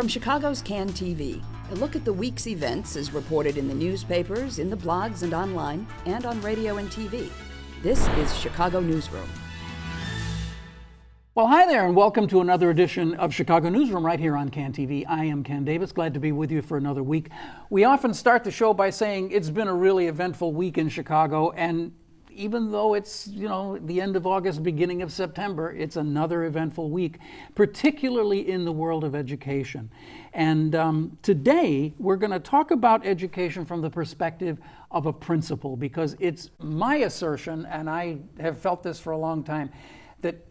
From Chicago's CAN TV, a look at the week's events is reported in the newspapers, in the blogs and online, and on radio and TV. This is Chicago Newsroom. Well, hi there, and welcome to another edition of Chicago Newsroom right here on CAN TV. I am Ken Davis, glad to be with you for another week. We often start the show by saying it's been a really eventful week in Chicago, and even though it's, the end of August, beginning of September, it's another eventful week, particularly in the world of education. And today, we're going to talk about education from the perspective of a principal, because it's my assertion, and I have felt this for a long time, that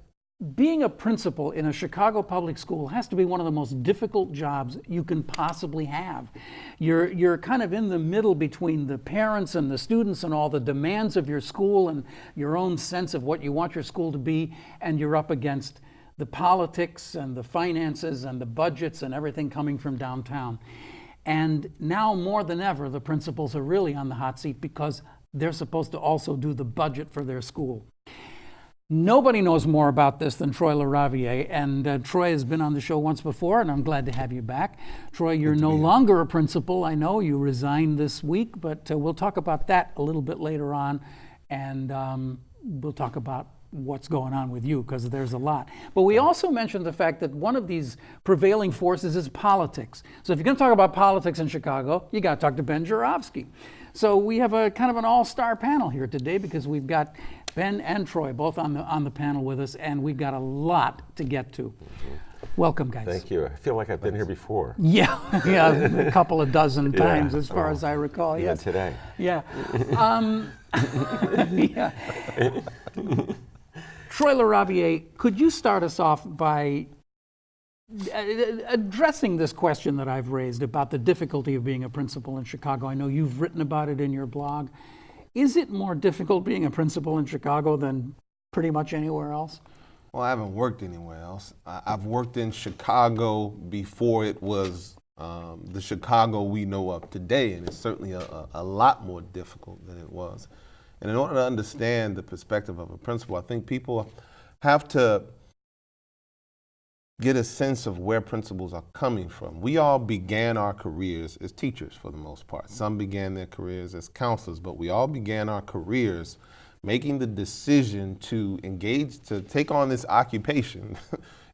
being a principal in a Chicago public school has to be one of the most difficult jobs you can possibly have. You're kind of in the middle between the parents and the students and all the demands of your school and your own sense of what you want your school to be, and you're up against the politics and the finances and the budgets and everything coming from downtown. And now more than ever, the principals are really on the hot seat because they're supposed to also do the budget for their school. Nobody knows more about this than Troy LaRaviere, and Troy has been on the show once before, and I'm glad to have you back. Troy, you're no longer a principal. I know you resigned this week, but we'll talk about that a little bit later on, and we'll talk about what's going on with you, because there's a lot. But we also mentioned the fact that one of these prevailing forces is politics. So if you're going to talk about politics in Chicago, you got to talk to Ben Joravsky. So we have a kind of an all-star panel here today, because we've got Ben and Troy both on the panel with us, and we've got a lot to get to. Welcome, guys. Thank you. I feel like I've been here before. Yeah, a couple of dozen times as far as I recall. Even yes. today. Yeah. Yeah. Troy LaRaviere, could you start us off by addressing this question that I've raised about the difficulty of being a principal in Chicago? I know you've written about it in your blog. Is it more difficult being a principal in Chicago than pretty much anywhere else? Well, I haven't worked anywhere else. I've worked in Chicago before it was the Chicago we know of today, and it's certainly a lot more difficult than it was. And in order to understand the perspective of a principal, I think people have to get a sense of where principals are coming from. We all began our careers as teachers for the most part. Some began their careers as counselors, but we all began our careers making the decision to engage, to take on this occupation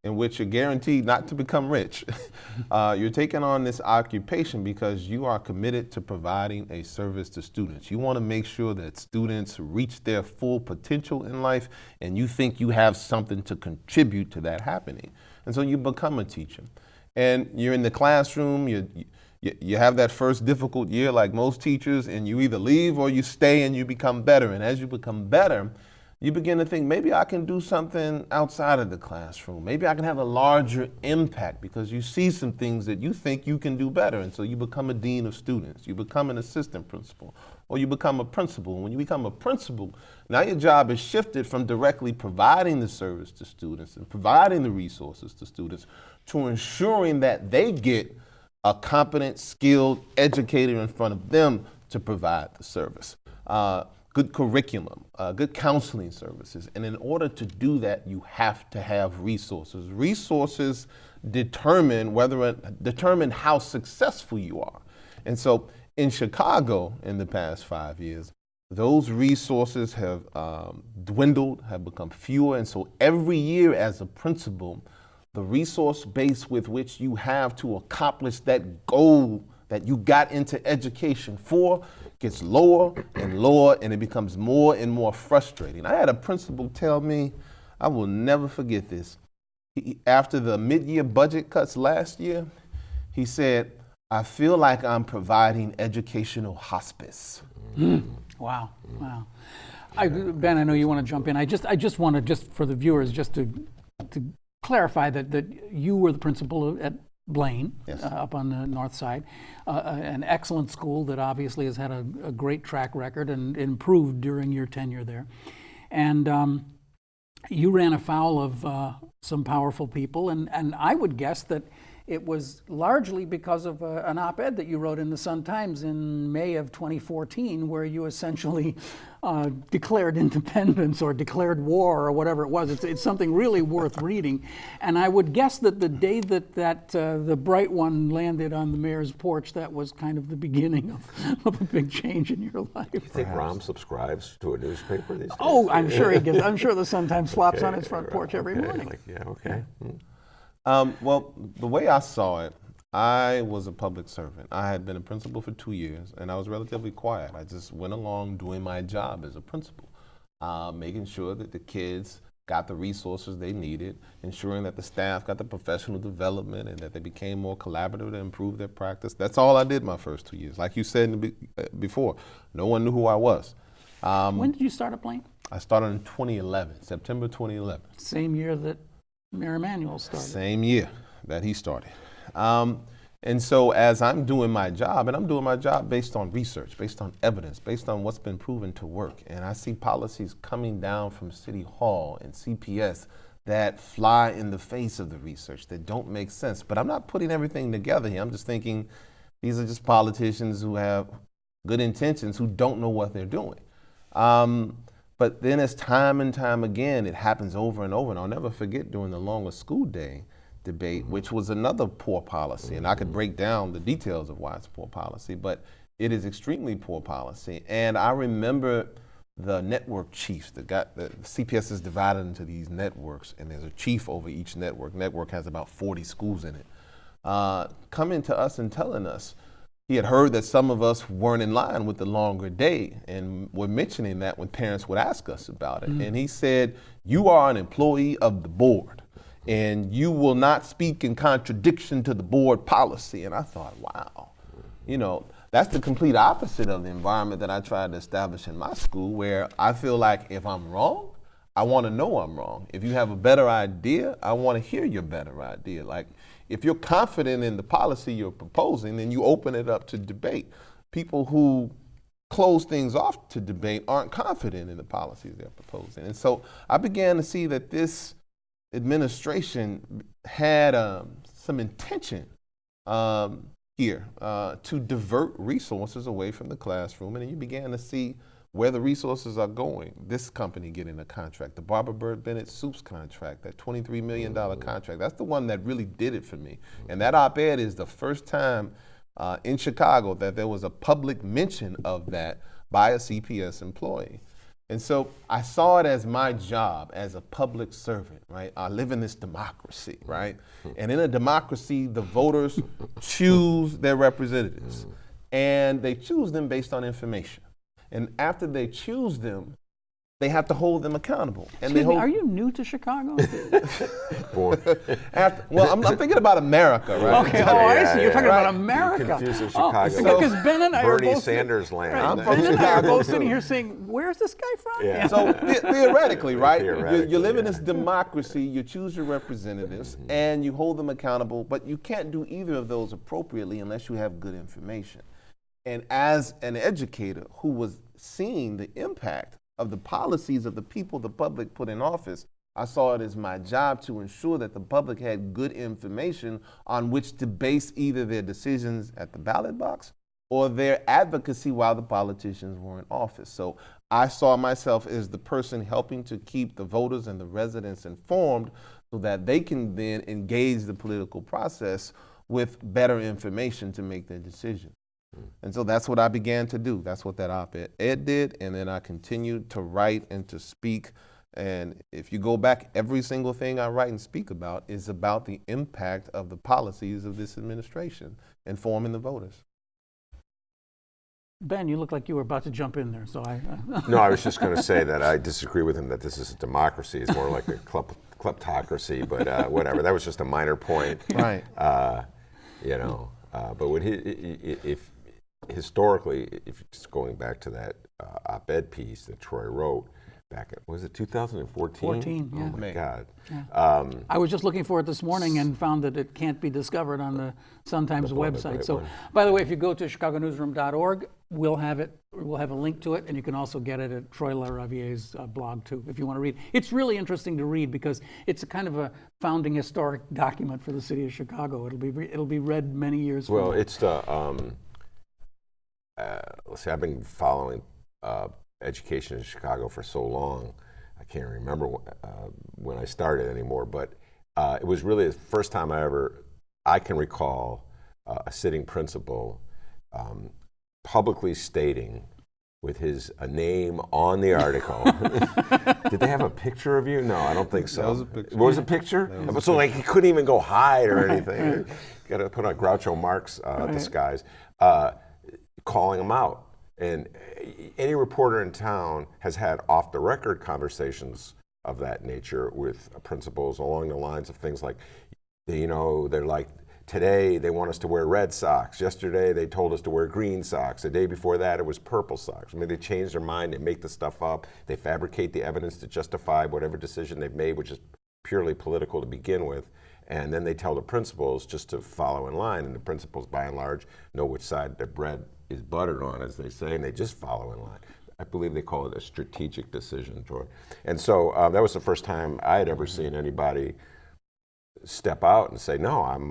in which you're guaranteed not to become rich. You're taking on this occupation because you are committed to providing a service to students. You want to make sure that students reach their full potential in life, and you think you have something to contribute to that happening. And so you become a teacher. And you're in the classroom, you have that first difficult year like most teachers, and you either leave or you stay and you become better. And as you become better, you begin to think, maybe I can do something outside of the classroom. Maybe I can have a larger impact, because you see some things that you think you can do better. And so you become a dean of students, you become an assistant principal, or you become a principal. When you become a principal, now your job is shifted from directly providing the service to students and providing the resources to students to ensuring that they get a competent, skilled educator in front of them to provide the service. Good curriculum, good counseling services. And in order to do that, you have to have resources. Resources determine how successful you are. And so in Chicago in the past 5 years, those resources have dwindled, have become fewer. And so every year as a principal, the resource base with which you have to accomplish that goal that you got into education for gets lower and lower, and it becomes more and more frustrating. I had a principal tell me, I will never forget this. After the mid-year budget cuts last year, he said, I feel like I'm providing educational hospice. Wow. Ben, I know you want to jump in. I just want to, just for the viewers, just to clarify that you were the principal at Blaine, yes. Up on the north side, an excellent school that obviously has had a great track record and improved during your tenure there. And you ran afoul of some powerful people, and I would guess that it was largely because of an op-ed that you wrote in the Sun-Times in May of 2014, where you essentially declared independence or declared war or whatever it was. It's something really worth reading. And I would guess that the day that the bright one landed on the mayor's porch, that was kind of the beginning of a big change in your life. Do you think Rahm subscribes to a newspaper these days? Oh, I'm sure he gets. I'm sure the Sun-Times flops on his front porch every morning. Okay. Well, the way I saw it, I was a public servant. I had been a principal for 2 years, and I was relatively quiet. I just went along doing my job as a principal, making sure that the kids got the resources they needed, ensuring that the staff got the professional development and that they became more collaborative to improve their practice. That's all I did my first 2 years. Like you said before, no one knew who I was. When did you start at Blaine? I started in 2011, September 2011. Same year that Mayor Emanuel started. Same year that he started. And so as I'm doing my job, and I'm doing my job based on research, based on evidence, based on what's been proven to work, and I see policies coming down from City Hall and CPS that fly in the face of the research, that don't make sense. But I'm not putting everything together here. I'm just thinking these are just politicians who have good intentions who don't know what they're doing. But then as time and time again, it happens over and over. And I'll never forget during the longest school day debate, which was another poor policy. And I could break down the details of why it's poor policy, but it is extremely poor policy. And I remember the network chiefs that got, the CPS is divided into these networks, and there's a chief over each network. Network has about 40 schools in it. Coming to us and telling us, he had heard that some of us weren't in line with the longer day, and were mentioning that when parents would ask us about it. And he said, you are an employee of the board, and you will not speak in contradiction to the board policy. And I thought, wow, you know, that's the complete opposite of the environment that I tried to establish in my school, where I feel like if I'm wrong, I want to know I'm wrong. If you have a better idea, I want to hear your better idea. Like, if you're confident in the policy you're proposing, then you open it up to debate. People who close things off to debate aren't confident in the policies they're proposing. And so I began to see that this administration had some intention here to divert resources away from the classroom. And then you began to see where the resources are going. This company getting a contract, the Barbara Bird Bennett Soups contract, that $23 million contract, that's the one that really did it for me. And that op-ed is the first time in Chicago that there was a public mention of that by a CPS employee. And so I saw it as my job as a public servant, right? I live in this democracy, right? And in a democracy, the voters choose their representatives, and they choose them based on information. And after they choose them, they have to hold them accountable. And Excuse me, are you new to Chicago? Well, I'm thinking about America, right? Okay, I see. You're talking about America. Confusing Chicago. Because Ben and I are Bernie both Sanders land. Right, Ben and I are both sitting here saying, "Where's this guy from?" Yeah. So theoretically, right? Theoretically, you live in this democracy. You choose your representatives, and you hold them accountable. But you can't do either of those appropriately unless you have good information. And as an educator who was seeing the impact of the policies of the people the public put in office, I saw it as my job to ensure that the public had good information on which to base either their decisions at the ballot box or their advocacy while the politicians were in office. So I saw myself as the person helping to keep the voters and the residents informed so that they can then engage the political process with better information to make their decision. And so that's what I began to do. That's what that op-ed did. And then I continued to write and to speak. And if you go back, every single thing I write and speak about is about the impact of the policies of this administration informing the voters. Ben, you look like you were about to jump in there, so No, I was just going to say that I disagree with him that this is a democracy. It's more like a kleptocracy, but whatever. That was just a minor point. Right. You know, but when historically, if just going back to that op-ed piece that Troy wrote back at, was it 2014? 14, yeah. Oh my God. I was just looking for it this morning and found that it can't be discovered on the Sun-Times website. So, by the way, if you go to chicagonewsroom.org, we'll have it. We'll have a link to it, and you can also get it at Troy LaRaviere's blog too, if you want to read. It's really interesting to read because it's a kind of a founding historic document for the city of Chicago. It'll be read many years from now. Well, it's the let's see. I've been following education in Chicago for so long. I can't remember when I started anymore, but it was really the first time I can recall a sitting principal publicly stating with his name on the article. Did they have a picture of you? No, I don't think so. That was a picture. Was a picture? So like he couldn't even go hide or anything. Got to put on Groucho Marx disguise, calling him out. And any reporter in town has had off-the-record conversations of that nature with principals along the lines of things like, you know, they're like, today they want us to wear red socks. Yesterday they told us to wear green socks. The day before that it was purple socks. I mean, they change their mind, they make the stuff up, they fabricate the evidence to justify whatever decision they've made, which is purely political to begin with. And then they tell the principals just to follow in line, and the principals, by and large, know which side their bread is buttered on, as they say, and they just follow in line. I believe they call it a strategic decision, Troy. And so that was the first time I had ever seen anybody step out and say, no, I'm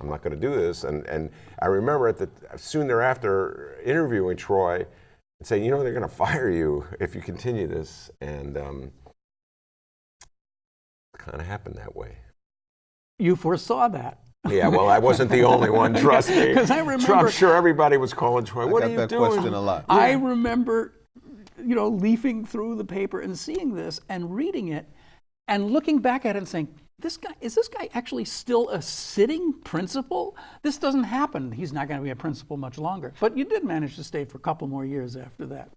not going to do this. And I remember soon thereafter interviewing Troy and saying, you know, they're going to fire you if you continue this. And it kind of happened that way. You foresaw that. Yeah, well, I wasn't the only one, trust me. Because I remember, I'm sure everybody was calling Troy, what are you doing? I got that question a lot. I remember, you know, leafing through the paper and seeing this and reading it and looking back at it and saying, is this guy actually still a sitting principal? This doesn't happen. He's not going to be a principal much longer. But you did manage to stay for a couple more years after that.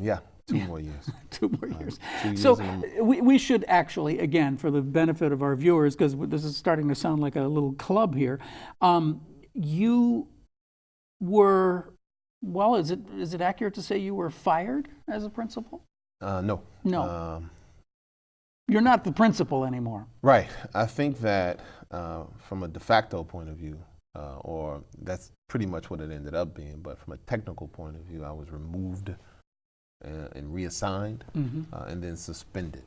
Yeah. 2 more years. 2 more years. 2 years So we should actually, again, for the benefit of our viewers, because this is starting to sound like a little club here, you were, well, is it accurate to say you were fired as a principal? No. No. You're not the principal anymore. Right. I think that from a de facto point of view, or that's pretty much what it ended up being, but from a technical point of view, I was removed and reassigned, and then suspended,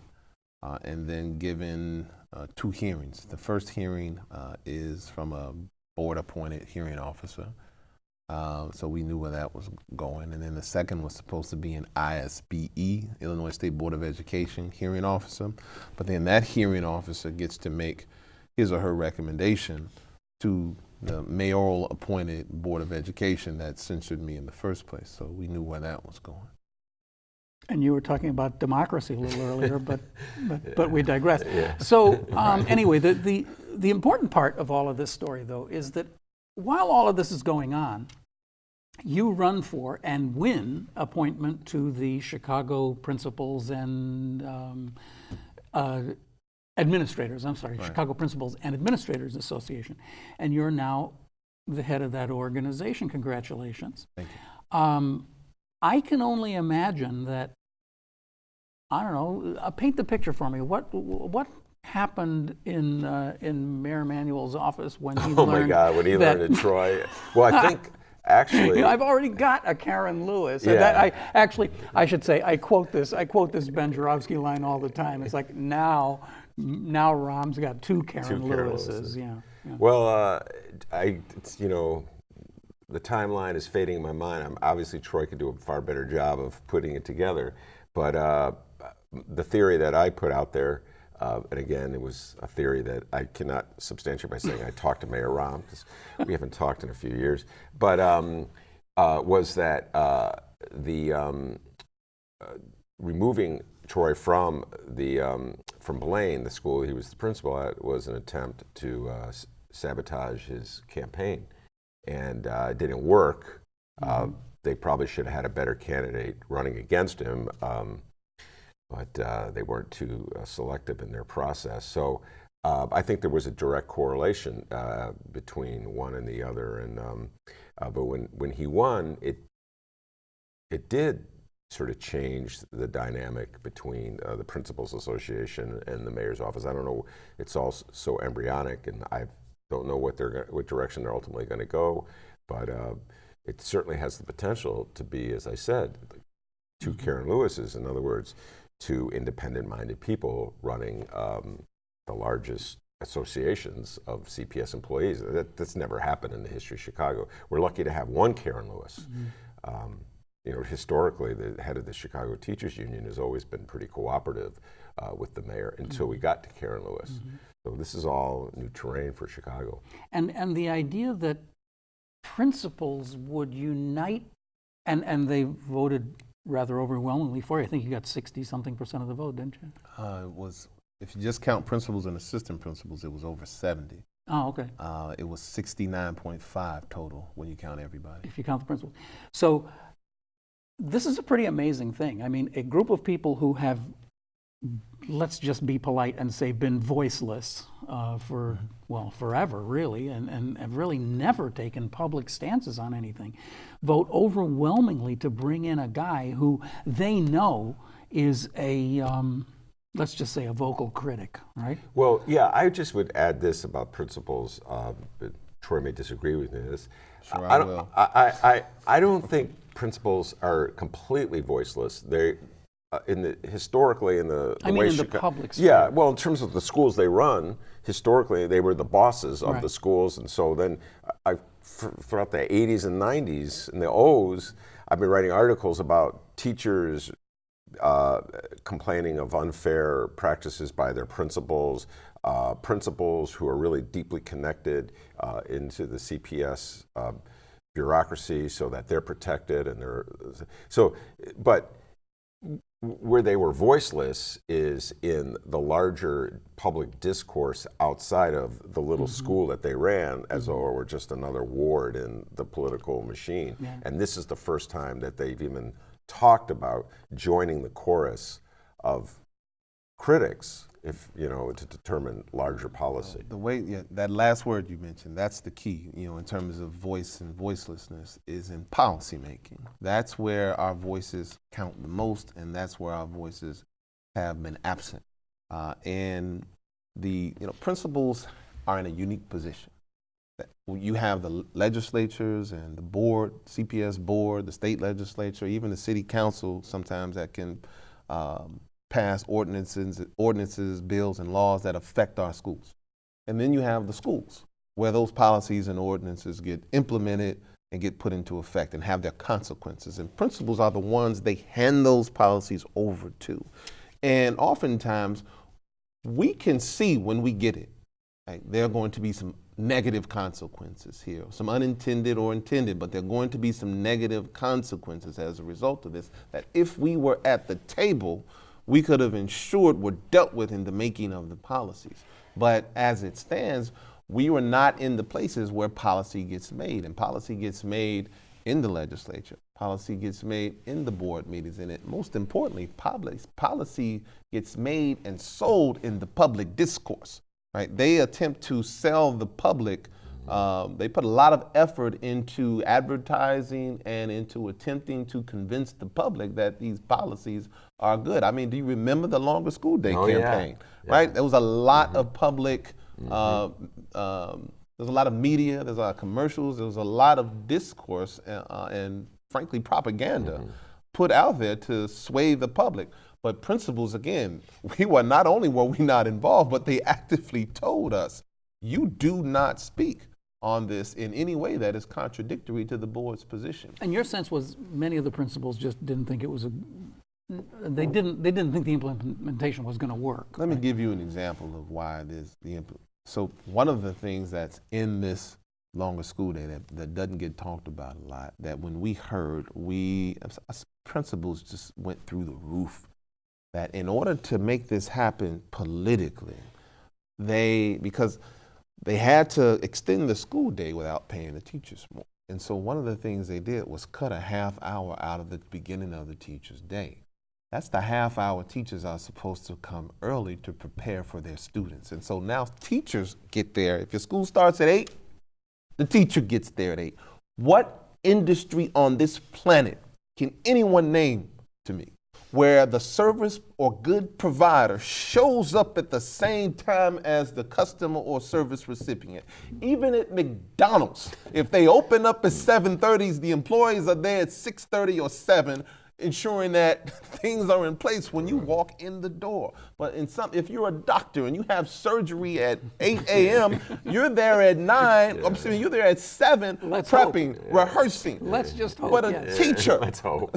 and then given 2 hearings. The first hearing is from a board-appointed hearing officer, so we knew where that was going. And then the second was supposed to be an ISBE, Illinois State Board of Education hearing officer, but then that hearing officer gets to make his or her recommendation to the mayoral-appointed Board of Education that censured me in the first place, so we knew where that was going. And you were talking about democracy a little earlier, but we digress. Yeah. So anyway, the important part of all of this story, though, is that while all of this is going on, you run for and win appointment to the Chicago Principals and Administrators. I'm sorry, right. Chicago Principals and Administrators Association, and you're now the head of that organization. Congratulations. Thank you. I can only imagine that, I don't know, paint the picture for me. What happened in Mayor Manuel's office when he learned Oh my God, when he learned in Troy. Well, I think actually... I've already got a Karen Lewis. Yeah. I should say, I quote this Ben Joravsky line all the time. It's like, now Rom's got 2 Karen Lewises. Yeah. Well, you know, the timeline is fading in my mind. Obviously, Troy could do a far better job of putting it together. But the theory that I put out there, and again, it was a theory that I cannot substantiate by saying I talked to Mayor Rom, because we haven't talked in a few years, but was that removing Troy from Blaine, the school he was the principal at, was an attempt to sabotage his campaign. And it didn't work. They probably should have had a better candidate running against him, but they weren't too selective in their process. So I think there was a direct correlation between one and the other. And but when he won, it did sort of changed the dynamic between the Principals Association and the mayor's office. I don't know, it's all so embryonic, and I don't know what direction they're ultimately going to go, but it certainly has the potential to be, as I said, two Karen Lewises. In other words, two independent-minded people running the largest associations of CPS employees. That's never happened in the history of Chicago. We're lucky to have one Karen Lewis. Historically, the head of the Chicago Teachers Union has always been pretty cooperative with the mayor until we got to Karen Lewis. So this is all new terrain for Chicago. And the idea that principals would unite, and they voted rather overwhelmingly for you. I think you got 60-something% of the vote, didn't you? It was, if you just count principals and assistant principals, it was over 70. Oh, okay. It was 69.5 total when you count everybody. If you count the principals. So this is a pretty amazing thing. I mean, a group of people who have, let's just be polite and say, been voiceless for, well, forever, really, and have really never taken public stances on anything, vote overwhelmingly to bring in a guy who they know is a, let's just say, a vocal critic, right? Well, yeah, I just would add this about principals. Troy may disagree with me on this. Sure, I will. I don't think principals are completely voiceless. They, historically, in the I mean, way in the public sphere. Yeah, well, in terms of the schools they run, historically they were the bosses of the schools, and so then throughout the 80s and 90s and the O's, I've been writing articles about teachers complaining of unfair practices by their principals, principals who are really deeply connected into the CPS bureaucracy so that they're protected, and but where they were voiceless is in the larger public discourse outside of the little school that they ran, as though it were just another ward in the political machine. Yeah. And this is the first time that they've even talked about joining the chorus of critics, if to determine larger policy. The way, that last word you mentioned, that's the key, in terms of voice and voicelessness, is in policy making. That's where our voices count the most, and that's where our voices have been absent. And the principals are in a unique position. You have the legislatures and the board, CPS board, the state legislature, even the city council sometimes that can pass ordinances, bills, and laws that affect our schools. And then you have the schools, where those policies and ordinances get implemented and get put into effect and have their consequences. And principals are the ones they hand those policies over to. And oftentimes, we can see when we get it, there are going to be some negative consequences here, some unintended or intended, but there are going to be some negative consequences as a result of this, that if we were at the table, we could have ensured were dealt with in the making of the policies. But as it stands, we were not in the places where policy gets made, and policy gets made in the legislature. Policy gets made in the board meetings, and most importantly, policy gets made and sold in the public discourse. Right? They attempt to sell the public. They put a lot of effort into advertising and into attempting to convince the public that these policies are good. I mean, do you remember the longer school day campaign? Yeah. Right? There was a lot of public, there's a lot of media, there's a lot of commercials, there's a lot of discourse and frankly propaganda put out there to sway the public. But principals, again, not only were we not involved, but they actively told us, you do not speak on this in any way that is contradictory to the board's position. And your sense was many of the principals just didn't think it was they didn't think the implementation was going to work. Let me give you an example of why it is so one of the things that's in this longer school day that doesn't get talked about a lot, that when we heard, us principals just went through the roof. That in order to make this happen politically, because they had to extend the school day without paying the teachers more. And so one of the things they did was cut a half hour out of the beginning of the teacher's day. That's the half hour teachers are supposed to come early to prepare for their students. And so now teachers get there. If your school starts at 8, the teacher gets there at 8. What industry on this planet can anyone name to me, where the service or good provider shows up at the same time as the customer or service recipient. Even at McDonald's, if they open up at 7:30, the employees are there at 6:30 or 7, ensuring that things are in place when you walk in the door. But if you're a doctor and you have surgery at 8 a.m., you're there at 9, you're there at 7, prepping, rehearsing. Let's just hope. But a teacher, Let's hope.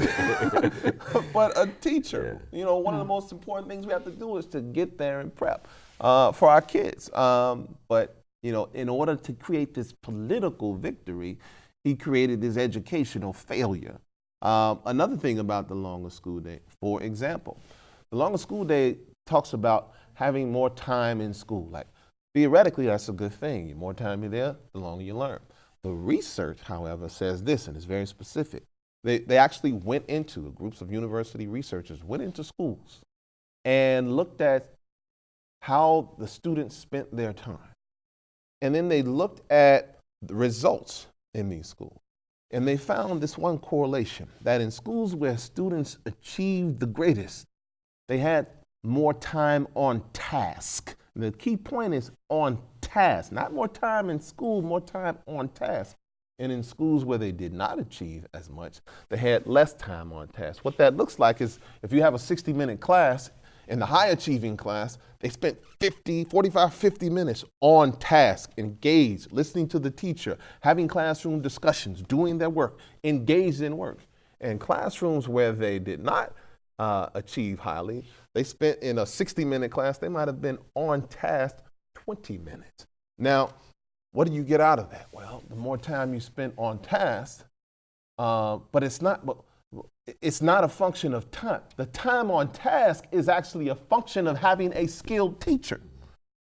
but a teacher, one of the most important things we have to do is to get there and prep for our kids. But in order to create this political victory, he created this educational failure. Another thing about the longer school day, for example, the longer school day talks about having more time in school. Like, theoretically, that's a good thing. The more time you're there, the longer you learn. The research, however, says this, and it's very specific. They actually groups of university researchers went into schools and looked at how the students spent their time. And then they looked at the results in these schools. And they found this one correlation, that in schools where students achieved the greatest, they had more time on task. And the key point is on task, not more time in school, more time on task. And in schools where they did not achieve as much, they had less time on task. What that looks like is if you have a 60-minute class, in the high achieving class, they spent 45, 50 minutes on task, engaged, listening to the teacher, having classroom discussions, doing their work, engaged in work. And classrooms where they did not achieve highly, they spent in a 60-minute class, they might have been on task 20 minutes. Now, what do you get out of that? Well, the more time you spend on task, but it's not a function of time. The time on task is actually a function of having a skilled teacher,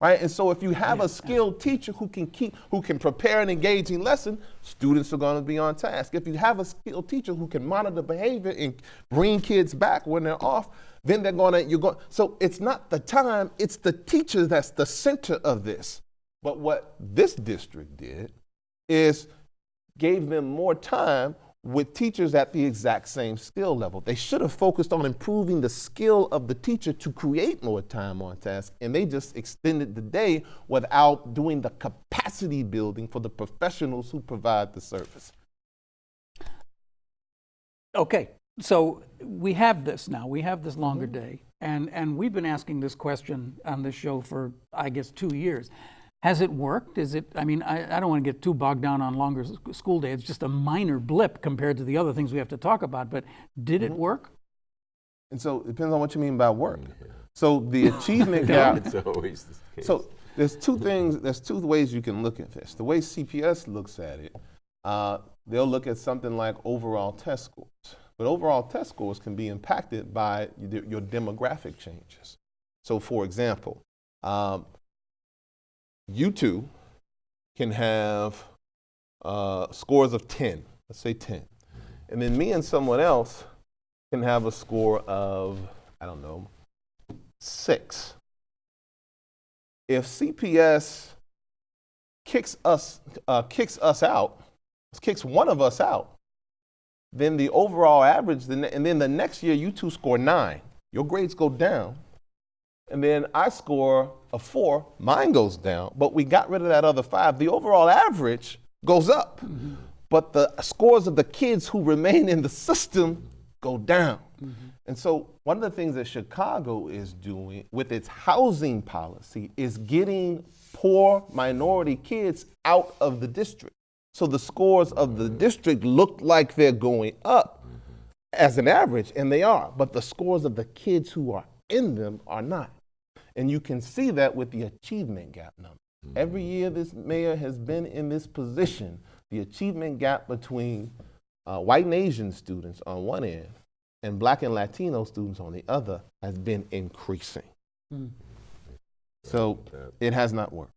right? And so if you have a skilled teacher who can prepare an engaging lesson, students are going to be on task. If you have a skilled teacher who can monitor behavior and bring kids back when they're off, then so it's not the time, it's the teacher that's the center of this. But what this district did is gave them more time with teachers at the exact same skill level. They should have focused on improving the skill of the teacher to create more time on task, and they just extended the day without doing the capacity building for the professionals who provide the service. Okay, so we have this now. We have this longer day, and we've been asking this question on this show for, I guess, 2 years. Has it worked? I don't want to get too bogged down on longer school day. It's just a minor blip compared to the other things we have to talk about, but did it work? And so it depends on what you mean by work. So the achievement gap. It's always the case. So there's two ways you can look at this. The way CPS looks at it, they'll look at something like overall test scores. But overall test scores can be impacted by your demographic changes. So for example, you two can have scores of 10, let's say 10. And then me and someone else can have a score of, 6. If CPS kicks one of us out, then the overall average, and then the next year you two score 9, your grades go down. And then I score a 4, mine goes down, but we got rid of that other 5. The overall average goes up, but the scores of the kids who remain in the system go down. And so one of the things that Chicago is doing with its housing policy is getting poor minority kids out of the district. So the scores of the district look like they're going up as an average, and they are, but the scores of the kids who are in them are not. And you can see that with the achievement gap number. Every year this mayor has been in this position, the achievement gap between white and Asian students on one end and Black and Latino students on the other has been increasing. So it has not worked.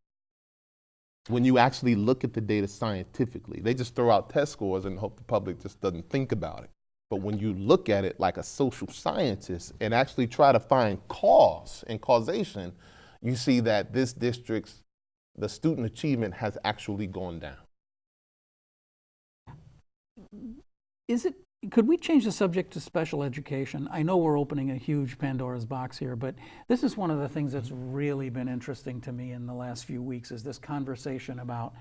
When you actually look at the data scientifically, they just throw out test scores and hope the public just doesn't think about it. But when you look at it like a social scientist and actually try to find cause and causation, you see that this district's, the student achievement has actually gone down. Is it could we change the subject to special education? I know we're opening a huge Pandora's box here, but this is one of the things that's really been interesting to me in the last few weeks, is this conversation about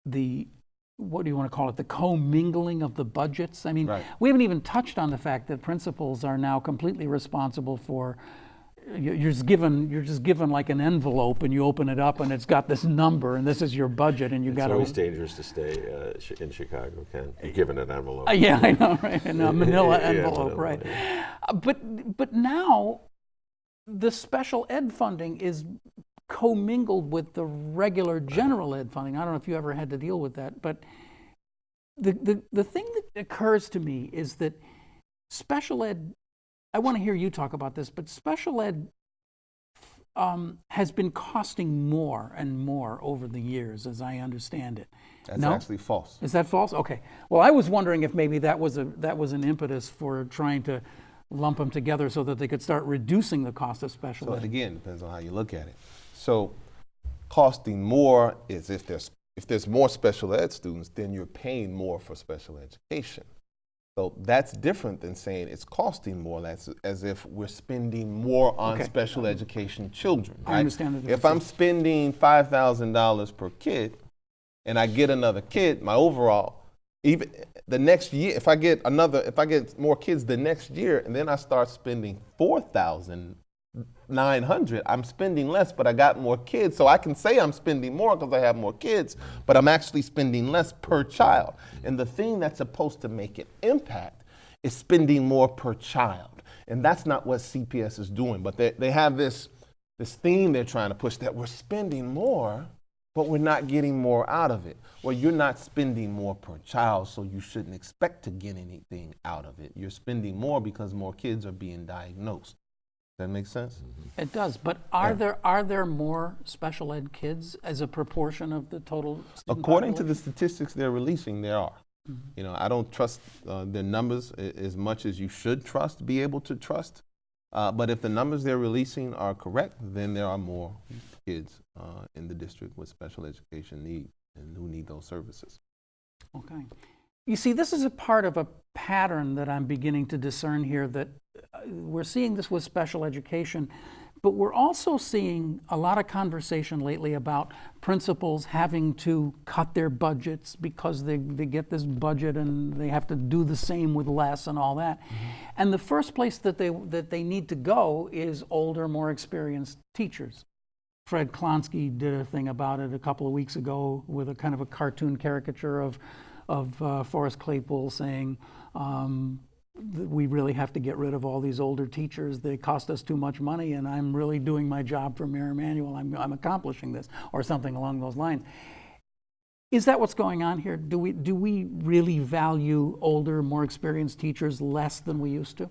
the, what do you want to call it, the commingling of the budgets. I mean, we haven't even touched on the fact that principals are now completely responsible for, you're just given like an envelope, and you open it up and it's got this number, and this is your budget, and you got to. It's always dangerous to stay in Chicago, Ken. You're given an envelope. Yeah, I know, right? A manila envelope, right? But now the special ed funding is commingled with the regular general ed funding. I don't know if you ever had to deal with that, but the thing that occurs to me is that special ed, I want to hear you talk about this, but special ed has been costing more and more over the years, as I understand it. That's actually false. Is that false? Okay. Well, I was wondering if maybe that was an impetus for trying to lump them together so that they could start reducing the cost of special ed. So again, depends on how you look at it. So costing more is if there's more special ed students, then you're paying more for special education. So that's different than saying it's costing more. That's as if we're spending more on special education children. Right? I understand the difference. If I'm spending $5,000 per kid and I get another kid, my overall, even the next year, if I get more kids the next year, and then I start spending $4,900, I'm spending less, but I got more kids. So I can say I'm spending more because I have more kids, but I'm actually spending less per child. And the thing that's supposed to make an impact is spending more per child. And that's not what CPS is doing. But they have this theme they're trying to push, that we're spending more, but we're not getting more out of it. Well, you're not spending more per child, so you shouldn't expect to get anything out of it. You're spending more because more kids are being diagnosed. Does that make sense? It does, but are there more special ed kids as a proportion of the total student According to the population? statistics they're releasing, there are. You know, I don't trust their numbers as much as you should be able to trust. But if the numbers they're releasing are correct, then there are more kids in the district with special education needs and who need those services. Okay. You see, this is a part of a pattern that I'm beginning to discern here, that we're seeing this with special education, but we're also seeing a lot of conversation lately about principals having to cut their budgets because they get this budget and they have to do the same with less and all that. And the first place that they need to go is older, more experienced teachers. Fred Klonsky did a thing about it a couple of weeks ago with a kind of a cartoon caricature of Forrest Claypool saying, we really have to get rid of all these older teachers. They cost us too much money, and I'm really doing my job for Mayor Emanuel. I'm accomplishing this, or something along those lines. Is that what's going on here? Do we really value older, more experienced teachers less than we used to?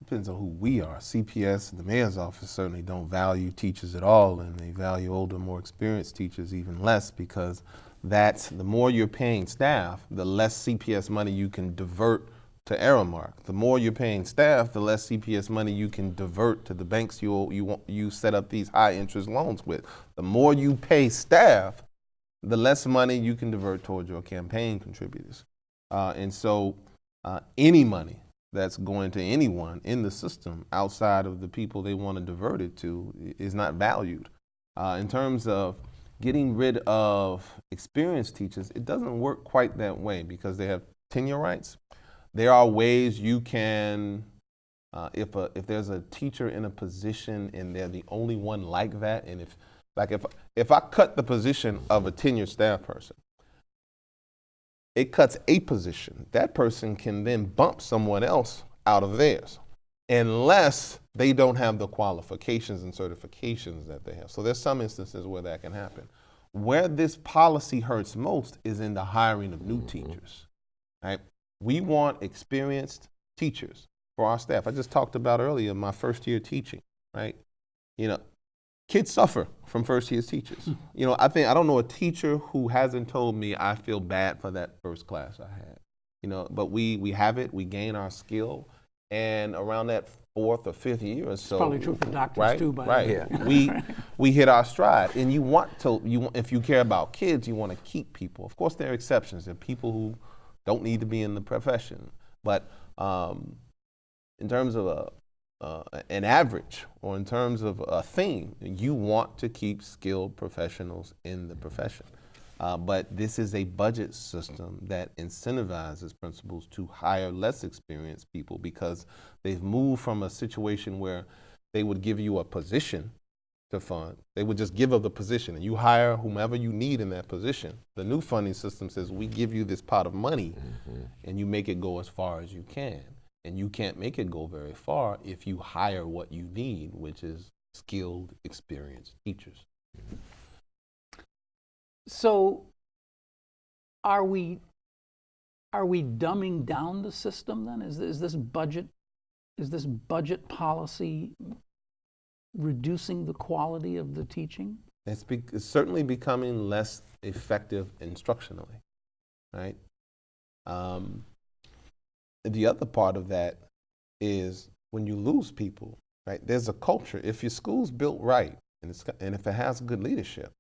Depends on who we are. CPS and the mayor's office certainly don't value teachers at all, and they value older, more experienced teachers even less, because the more you're paying staff, the less CPS money you can divert to Aramark. The more you're paying staff, the less CPS money you can divert to the banks you set up these high interest loans with. The more you pay staff, the less money you can divert towards your campaign contributors. And so any money that's going to anyone in the system outside of the people they want to divert it to is not valued. In terms of getting rid of experienced teachers, it doesn't work quite that way because they have tenure rights. There are ways you can, if there's a teacher in a position and they're the only one like that, and if I cut the position of a tenured staff person, it cuts a position. That person can then bump someone else out of theirs, unless they don't have the qualifications and certifications that they have. So there's some instances where that can happen. Where this policy hurts most is in the hiring of new teachers, right? We want experienced teachers for our staff. I just talked about earlier my first year teaching, right? You know, kids suffer from first year teachers. You know, I don't know a teacher who hasn't told me I feel bad for that first class I had. You know, but we have it, we gain our skill, and around that fourth or fifth year or so, it's probably true for doctors right, too, by right. We hit our stride. And if you care about kids, you want to keep people. Of course, there are exceptions. There are people who don't need to be in the profession. But in terms of an average, or in terms of a theme, you want to keep skilled professionals in the profession. But this is a budget system that incentivizes principals to hire less experienced people, because they've moved from a situation where they would give you a position to fund. They would just give up the position and you hire whomever you need in that position. The new funding system says we give you this pot of money and you make it go as far as you can. And you can't make it go very far if you hire what you need, which is skilled, experienced teachers. So are we dumbing down the system then? Is this budget policy reducing the quality of the teaching? It's certainly becoming less effective instructionally, right? The other part of that is when you lose people, right? There's a culture. If your school's built right, and if it has good leadership,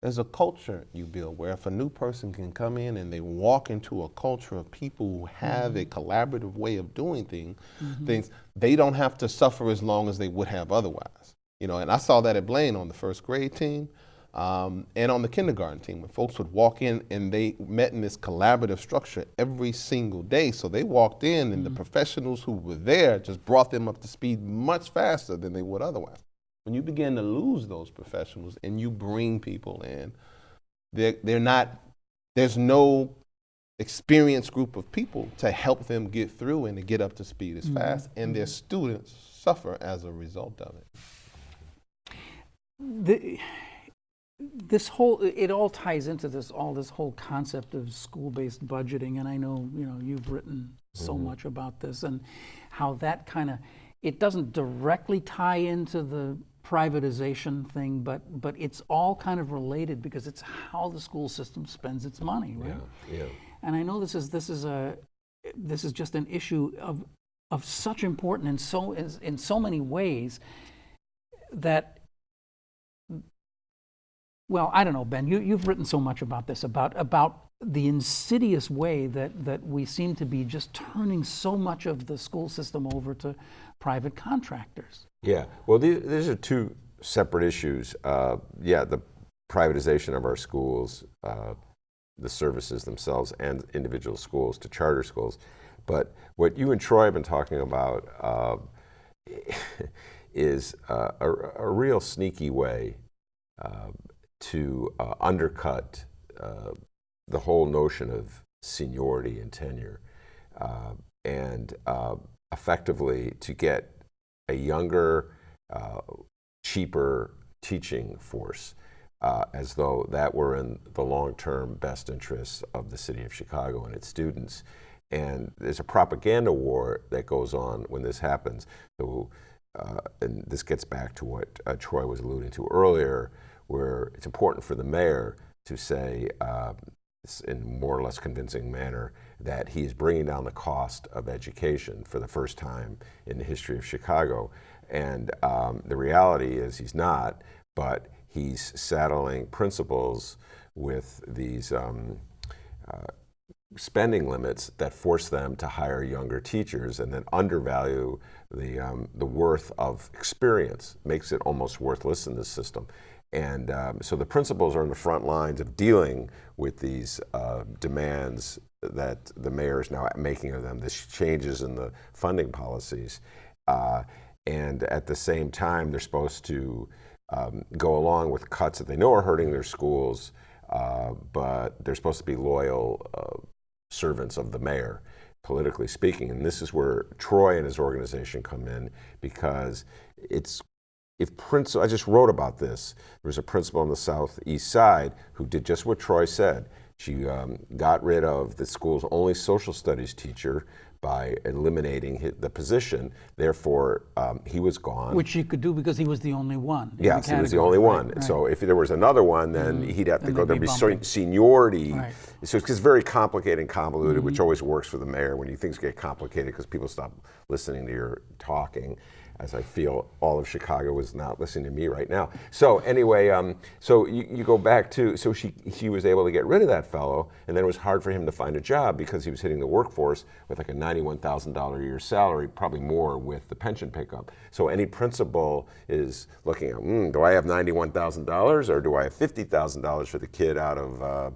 there's a culture you build where if a new person can come in and they walk into a culture of people who have a collaborative way of doing things, they don't have to suffer as long as they would have otherwise. You know, and I saw that at Blaine on the first grade team and on the kindergarten team, when folks would walk in and they met in this collaborative structure every single day. So they walked in and the professionals who were there just brought them up to speed much faster than they would otherwise. When you begin to lose those professionals and you bring people in, there's no experienced group of people to help them get through and to get up to speed as fast, and their students suffer as a result of it. It all ties into this whole concept of school-based budgeting, and I know you've written so much about this and how that it doesn't directly tie into the privatization thing, but it's all kind of related because it's how the school system spends its money, right? Yeah. And I know this is just an issue of such importance in so many ways that. Well, I don't know, Ben, you've written so much about this, about the insidious way that we seem to be just turning so much of the school system over to private contractors. Yeah, well, these are two separate issues. The privatization of our schools, the services themselves, and individual schools to charter schools. But what you and Troy have been talking about is a real sneaky way to undercut the whole notion of seniority and tenure, and effectively to get a younger, cheaper teaching force, as though that were in the long-term best interests of the city of Chicago and its students. And there's a propaganda war that goes on when this happens. So, and this gets back to what Troy was alluding to earlier, where it's important for the mayor to say, in more or less convincing manner, that he is bringing down the cost of education for the first time in the history of Chicago. And the reality is he's not, but he's saddling principals with these spending limits that force them to hire younger teachers and then undervalue the worth of experience, makes it almost worthless in this system. And so the principals are on the front lines of dealing with these demands that the mayor is now making of them, these changes in the funding policies. And at the same time, they're supposed to go along with cuts that they know are hurting their schools, but they're supposed to be loyal servants of the mayor, politically speaking. And this is where Troy and his organization come in, because I just wrote about this. There was a principal on the southeast side who did just what Troy said. She got rid of the school's only social studies teacher by eliminating the position. Therefore, he was gone. Which she could do because he was the only one. Yes, he was the only one. Right. So if there was another one, then he'd have to go. There'd be seniority. Right. So it's very complicated and convoluted, which always works for the mayor when things get complicated because people stop listening to your talking. as I feel all of Chicago is not listening to me right now. So anyway, so you go back to, so she was able to get rid of that fellow, and then it was hard for him to find a job because he was hitting the workforce with like a $91,000 a year salary, probably more with the pension pickup. So any principal is looking at, do I have $91,000 or do I have $50,000 for the kid out of,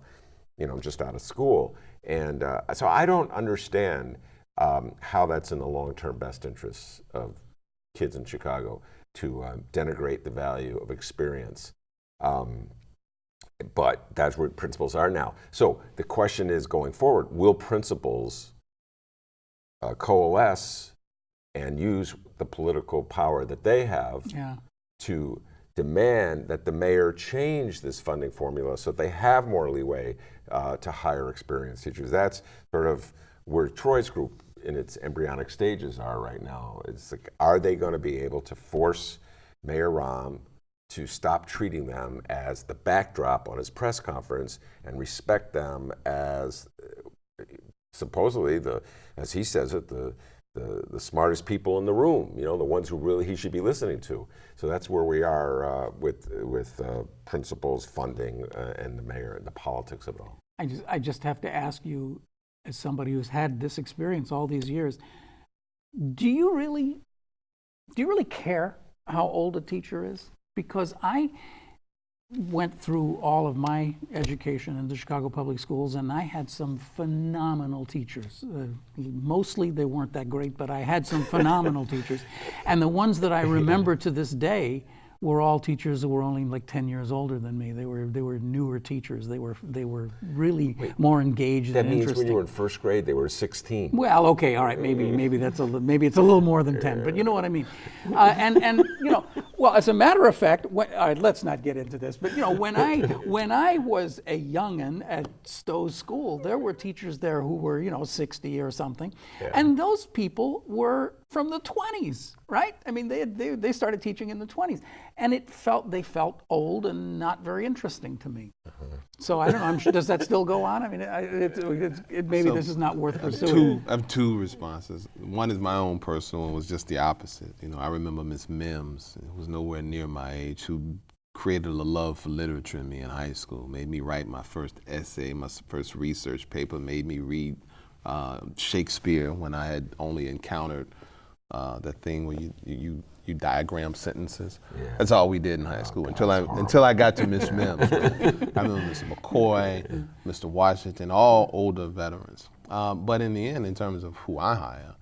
just out of school? And so I don't understand how that's in the long-term best interests of kids in Chicago to denigrate the value of experience. But that's where principals are now. So the question is, going forward, will principals coalesce and use the political power that they have to demand that the mayor change this funding formula so that they have more leeway to hire experienced teachers? That's sort of where Troy's group in its embryonic stages are right now. It's like, are they going to be able to force Mayor Rahm to stop treating them as the backdrop on his press conference and respect them as supposedly as he says it, the smartest people in the room, the ones who really he should be listening to. So that's where we are with principals, funding, and the mayor and the politics of it all. I just have to ask you, as somebody who's had this experience all these years, do you really care how old a teacher is? Because I went through all of my education in the Chicago Public Schools, and I had some phenomenal teachers. Mostly they weren't that great, but I had some phenomenal teachers. And the ones that I remember to this day were all teachers that were only like 10 years older than me. They were newer teachers. They were really more engaged and interesting. That means when you were in first grade, they were 16. Well, okay, all right, maybe it's a little more than 10, but you know what I mean. Well, as a matter of fact, all right, let's not get into this, but when I was a youngin' at Stowe's school, there were teachers there who were 60 or something, and those people were from the 20s, right? I mean, they started teaching in the 20s, and they felt old and not very interesting to me. So I don't know. I'm sure, does that still go on? I mean, maybe this is not worth pursuing. I have two responses. One is my own personal, and was just the opposite. I remember Miss Mims, who was nowhere near my age, who created a love for literature in me in high school, made me write my first essay, my first research paper, made me read Shakespeare when I had only encountered that thing where you diagram sentences. Yeah. That's all we did in high school until I got to Miss Mims. I remember Mr. McCoy, Mr. Washington, all older veterans. But in the end, in terms of who I hire,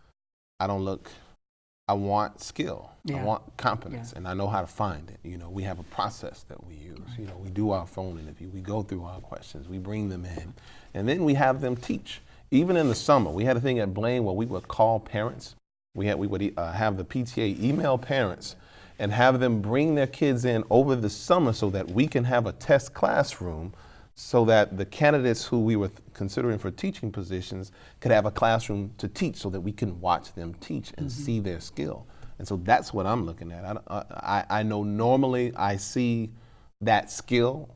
I want skill. I want competence, and I know how to find it. We have a process that we use. We do our phone interview, we go through our questions, we bring them in, and then we have them teach. Even in the summer, we had a thing at Blaine where we would call parents. We would have the PTA email parents and have them bring their kids in over the summer so that we can have a test classroom so that the candidates who we were considering for teaching positions could have a classroom to teach so that we can watch them teach and see their skill. And so that's what I'm looking at. I know normally I see that skill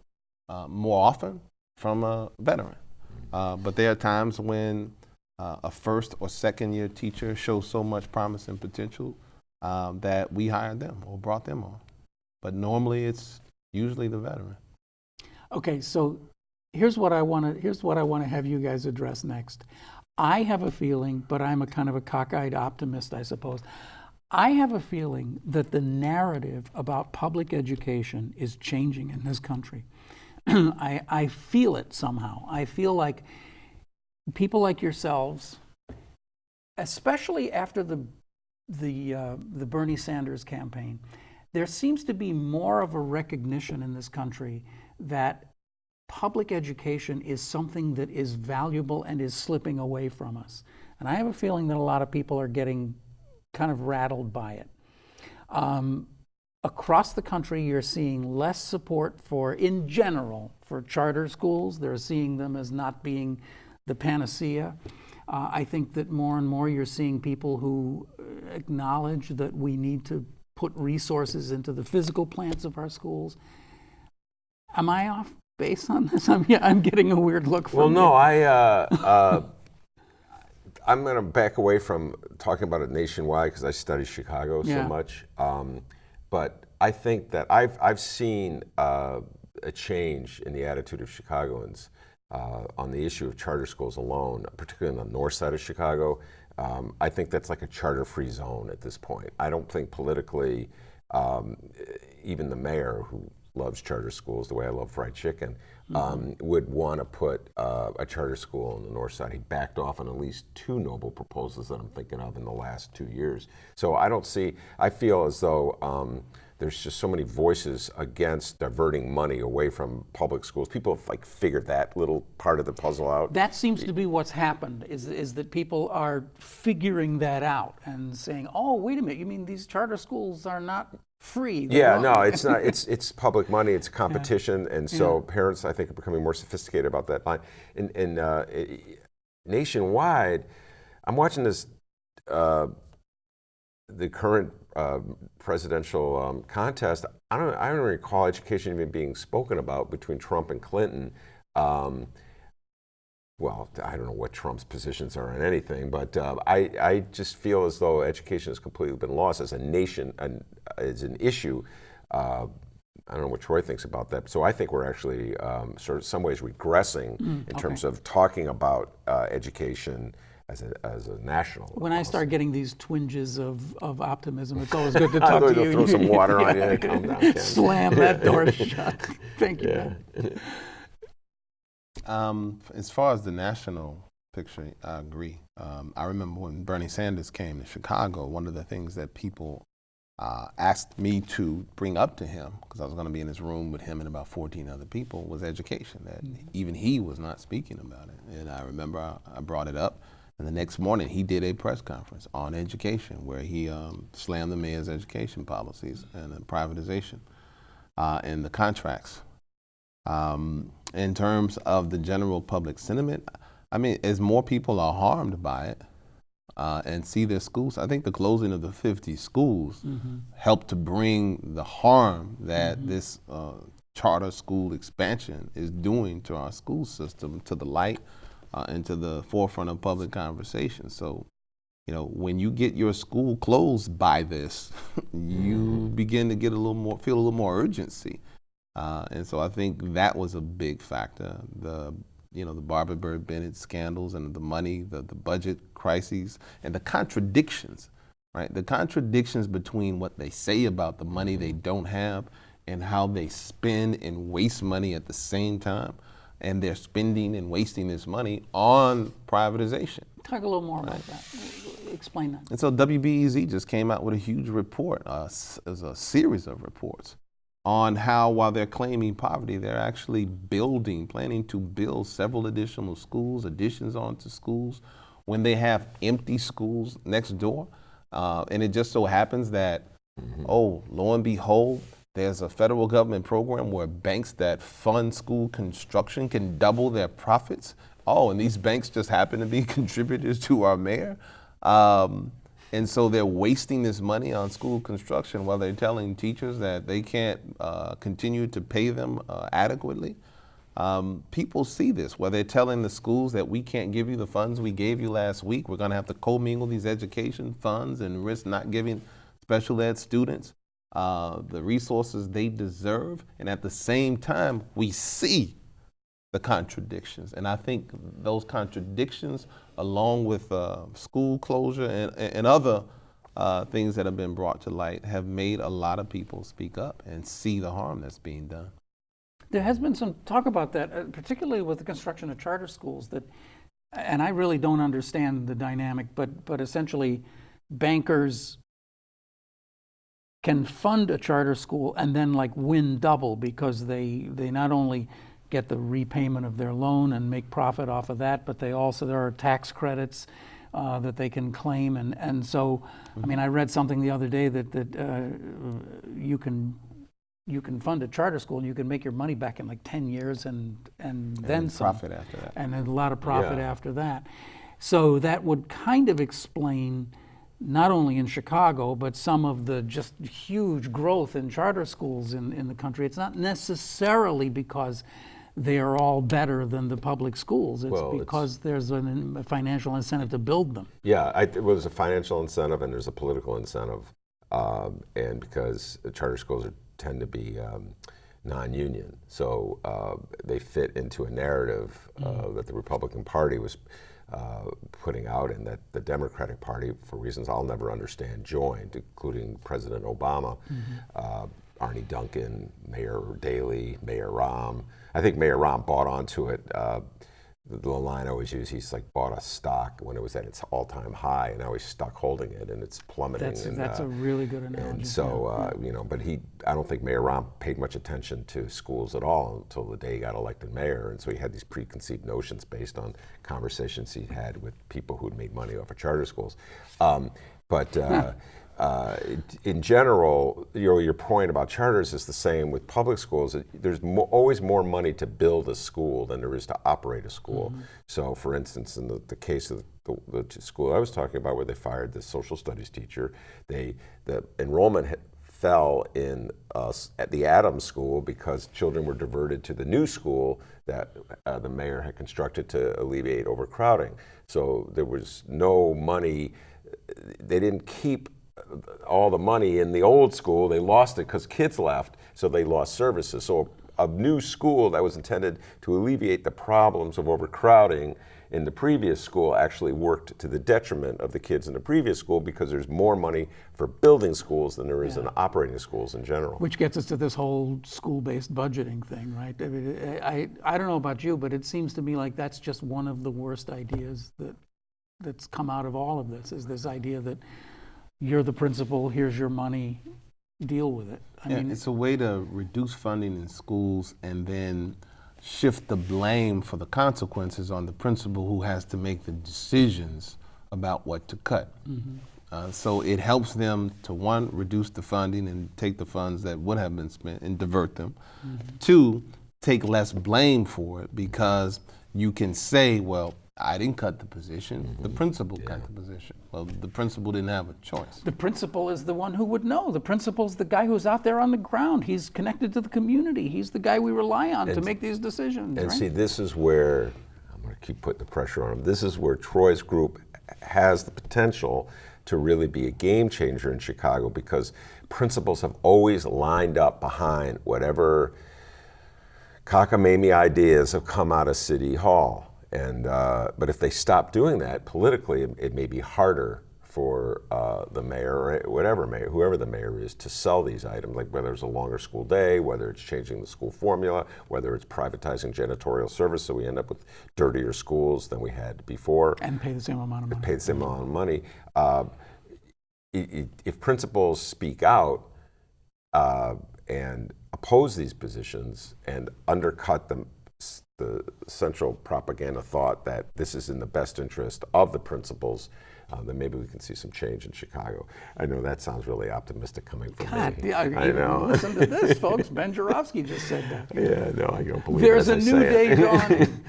more often from a veteran. But there are times when a first or second year teacher shows so much promise and potential that we hired them or brought them on. But normally it's usually the veteran. Okay, so here's what I want to have you guys address next. I have a feeling, but I'm a kind of a cockeyed optimist, I suppose. I have a feeling that the narrative about public education is changing in this country. I feel it somehow. I feel like people like yourselves, especially after the Bernie Sanders campaign, there seems to be more of a recognition in this country that public education is something that is valuable and is slipping away from us. And I have a feeling that a lot of people are getting kind of rattled by it. Across the country, you're seeing less support in general, for charter schools. They're seeing them as not being the panacea. I think that more and more you're seeing people who acknowledge that we need to put resources into the physical plants of our schools. Am I off base on this? I'm getting a weird look from you. Well, no, I'm going to back away from talking about it nationwide because I study Chicago so much. But I think that I've seen a change in the attitude of Chicagoans on the issue of charter schools alone, particularly on the north side of Chicago. I think that's like a charter-free zone at this point. I don't think politically, even the mayor, who loves charter schools the way I love fried chicken, would want to put a charter school on the north side. He backed off on at least 2 noble proposals that I'm thinking of in the last 2 years. So I feel as though there's just so many voices against diverting money away from public schools. People have like figured that little part of the puzzle out. That seems to be what's happened, is that people are figuring that out and saying, oh, wait a minute, you mean these charter schools are not free? Yeah, no, it's not. It's public money. It's competition, and so parents, I think, are becoming more sophisticated about that line. And nationwide, I'm watching this. The current presidential contest. I don't recall education even being spoken about between Trump and Clinton. Well, I don't know what Trump's positions are on anything, but I just feel as though education has completely been lost as a nation and as an issue. I don't know what Troy thinks about that. So I think we're actually sort of some ways regressing in terms of talking about education as a national. When I start getting these twinges of optimism, it's always good to talk to you. Throw some water on you and calm down, Ken. Slam that door shut. Thank you, man. As far as the national picture, I agree. I remember when Bernie Sanders came to Chicago, one of the things that people asked me to bring up to him, because I was going to be in his room with him and about 14 other people, was education, that even he was not speaking about it. And I remember I brought it up, and the next morning he did a press conference on education where he slammed the mayor's education policies and the privatization and the contracts. In terms of the general public sentiment, I mean, as more people are harmed by it and see their schools, I think the closing of the 50 schools helped to bring the harm that this charter school expansion is doing to our school system to the light and to the forefront of public conversation. So, you know, when you get your school closed by this, you begin to get feel a little more urgency. And so I think that was a big factor. The Barbara Bird Bennett scandals and the money, the budget crises, and the contradictions, right? The contradictions between what they say about the money they don't have and how they spend and waste money at the same time. And they're spending and wasting this money on privatization. Talk a little more about that. Explain that. And so WBEZ just came out with a huge report, a series of reports on how, while they're claiming poverty, they're actually planning to build several additional schools, additions onto schools, when they have empty schools next door. And it just so happens that, lo and behold, there's a federal government program where banks that fund school construction can double their profits. And these banks just happen to be contributors to our mayor. And so they're wasting this money on school construction while they're telling teachers that they can't continue to pay them adequately. People see this, where they're telling the schools that we can't give you the funds we gave you last week. We're going to have to commingle these education funds and risk not giving special ed students the resources they deserve. And at the same time, we see the contradictions. And I think those contradictions, along with school closure and other things that have been brought to light, have made a lot of people speak up and see the harm that's being done. There has been some talk about that, particularly with the construction of charter schools, and I really don't understand the dynamic, but essentially bankers can fund a charter school and then win double, because they not only get the repayment of their loan and make profit off of that, but there are tax credits that they can claim, and so I mean, I read something the other day that you can fund a charter school and you can make your money back in 10 years and then some profit after that, and a lot of profit after that. So that would kind of explain not only in Chicago, but some of the just huge growth in charter schools in the country. It's not necessarily because they are all better than the public schools. It's Well, because there's a financial incentive to build them. Yeah, there's a financial incentive and there's a political incentive, and because the charter schools tend to be non-union, so they fit into a narrative that the Republican Party was putting out, and that the Democratic Party, for reasons I'll never understand, joined, including President Obama, Arnie Duncan, Mayor Daley, Mayor Rahm. I think Mayor Rahm bought onto it. The line I always use, he's like bought a stock when it was at its all-time high, and now he's stuck holding it, and it's plummeting. That's a really good analogy. And so, you know, but I don't think Mayor Rahm paid much attention to schools at all until the day he got elected mayor, and so he had these preconceived notions based on conversations he'd had with people who'd made money off of charter schools. In general, your point about charters is the same with public schools. There's always more money to build a school than there is to operate a school. So, for instance, in the case of the school I was talking about, where they fired the social studies teacher, the enrollment fell in at the Adams School because children were diverted to the new school that the mayor had constructed to alleviate overcrowding. So there was no money. They didn't keep all the money in the old school. They lost it because kids left, so they lost services. So a new school that was intended to alleviate the problems of overcrowding in the previous school actually worked to the detriment of the kids in the previous school, because there's more money for building schools than there is in operating schools in general. Which gets us to this whole school-based budgeting thing, right? I mean, I don't know about you, but it seems to me like that's just one of the worst ideas that's come out of all of this, is this idea that you're the principal, here's your money, deal with it. I mean, it's a way to reduce funding in schools and then shift the blame for the consequences on the principal, who has to make the decisions about what to cut. So it helps them to, one, reduce the funding and take the funds that would have been spent and divert them. Two, take less blame for it, because you can say, well, I didn't cut the position, the principal cut the position. Well, the principal didn't have a choice. the principal is the one who would know. The principal's the guy who's out there on the ground. He's connected to the community. He's the guy we rely on to make these decisions. And right? see, this is where, I'm going to keep putting the pressure on him, this is where Troy's group has the potential to really be a game changer in Chicago, because principals have always lined up behind whatever cockamamie ideas have come out of City Hall. And but if they stop doing that politically, it may be harder for the mayor or whatever mayor, whoever the mayor is, to sell these items, like whether it's a longer school day, whether it's changing the school formula, whether it's privatizing janitorial service, so we end up with dirtier schools than we had before. And pay the same amount of money. Pay the same amount of money. If principals speak out and oppose these positions and undercut the central propaganda thought that this is in the best interest of the principals, then maybe we can see some change in Chicago. I know that sounds really optimistic coming from me. Yeah, I know. Listen to this, folks. Ben Joravsky just said that. Yeah, no, I don't believe There's it a as I new say day it. dawning.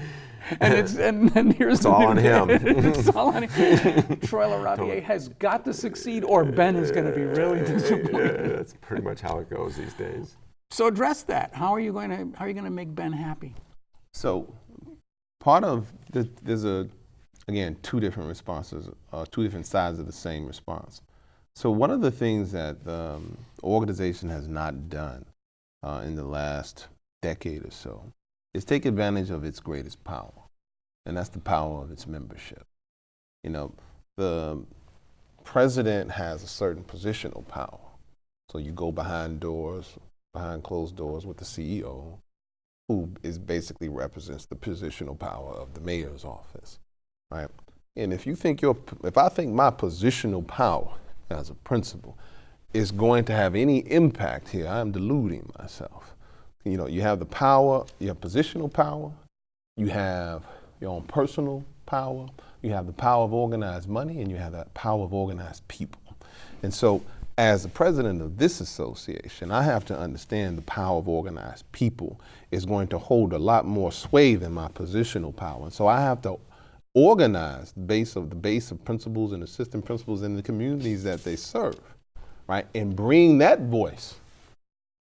And here's It's all on him. It's all on him. Troy LaRaviere has got to succeed, or Ben is going to be really disappointed. Yeah, that's pretty much how it goes these days. So address that. How are you going to make Ben happy? So part of there's again, two different responses, two different sides of the same response. So one of the things that the organization has not done in the last decade or so is take advantage of its greatest power, and that's the power of its membership. You know, the president has a certain positional power. So you go behind closed doors with the CEO, who basically represents the positional power of the mayor's office, right? And if I think my positional power as a principal is going to have any impact here, I'm deluding myself. You know, you have the power, you have positional power, you have your own personal power, you have the power of organized money, and you have that power of organized people. And so, as the president of this association, I have to understand the power of organized people is going to hold a lot more sway than my positional power. And so I have to organize the base of principals and assistant principals in the communities that they serve, right? And bring that voice